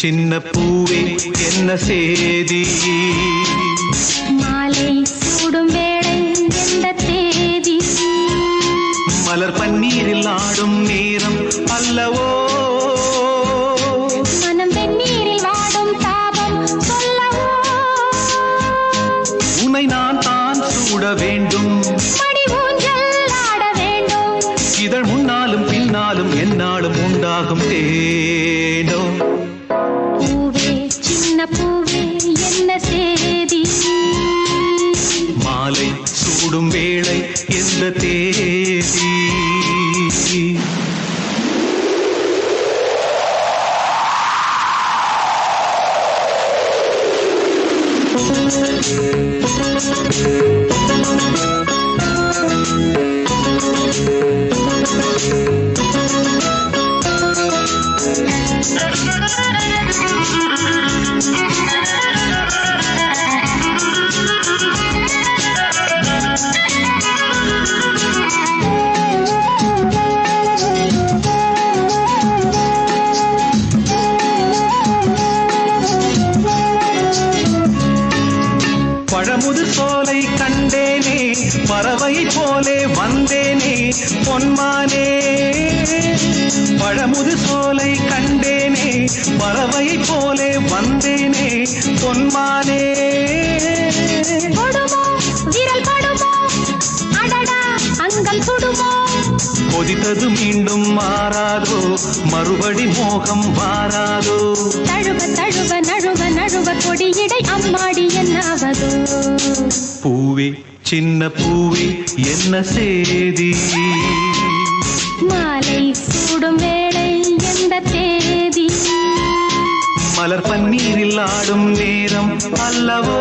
சின்ன பூவே என்ன சேதி மாலை சூடும் வேளை எந்த தேதி மலர் பன்னீரில் ஆடும் நேரம் அல்லவோ மனம் வெந்நீரில் வாடும் தாபம் சொல்லவோ உன்னை நான் தான் சூட வேண்டும் மடி ஊஞ்சல் ஆட வேண்டும் இதழ் முன்னாலும் பின்னாலும் என்னாலும் உண்டாகும் தேனோ பூவே சின்ன பூவே என்ன சேதி மாலை சூடும் வேளை எந்த தேதி பழமுது சோலை கண்டேனே பறவை போலே வந்தேனே பொன்மானே பழமுது சோலை கண்டேனே பறவை போலே வந்தேனே பொன்மானே கொடுமோ விரல் படுமோ அடடா அங்கம் சுடுமோ கொதித்தது மீண்டும் மாறாதோ மறுபடி மோகம் வாராதோ தழுவ தழுவ நழுவ நழுவ கொடியிடை அம்மாடி என்னாவதோ பூவே சின்ன பூவே என்ன சேதி மாலை சூடும் வேளை எந்த தேதி மலர் பன்னீரில் ஆடும் நேரம் அல்லவோ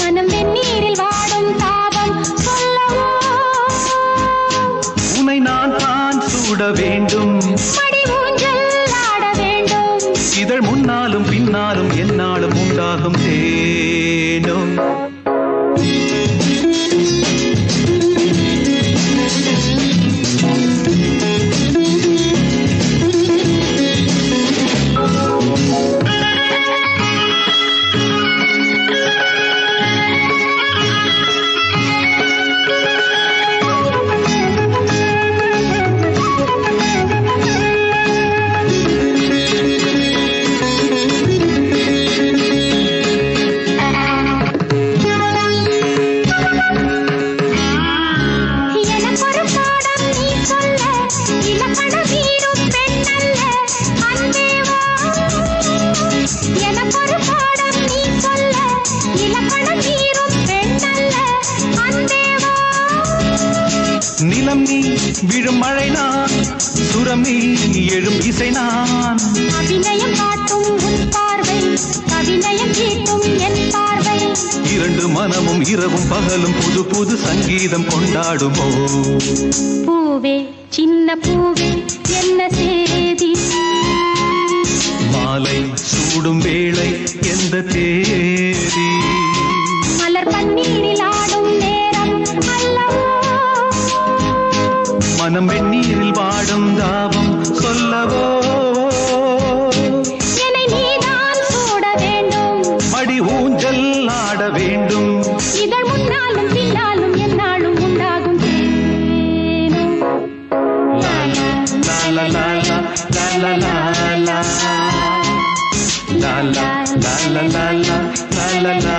மனம் வெந்நீரில் வாடும் தாபம் சொல்லவோ உன்னை நான் தான் சூட வேண்டும் மடி ஊஞ்சல் ஆட வேண்டும் இதழ் முன்னாலும் பின்னாலும் என்னாலும் உண்டாகும் தேனோ நிலம் நீ விழும் மழை நான் சுரம் நீ எழும் இசை நான் அபிநயம் காட்டும் உன் பார்வை அபிநயம் தீட்டும் என் பார்வை இரண்டு மனமும் இரவும் பகலும் புது புது சங்கீதம் கொண்டாடுமோ பூவே சின்ன பூவே என்ன சேதி மாலை சூடும் வேளை எந்த தேதி மலர் பன்னீரில் ஆடும் நேரம் அல்லவோ மனம் வெந்நீரில் வாடும் தாபம் சொல்லவோ என்னை நீதான் சூட வேண்டும் மடி ஊஞ்சல் ஆட வேண்டும் இதழ் முன்னாலும் பின்னாலும் என்னாலும் உண்டாகும் தேனோ. லா லா லா லா லா லா லா லா லா லா லா லா லா லா லா லா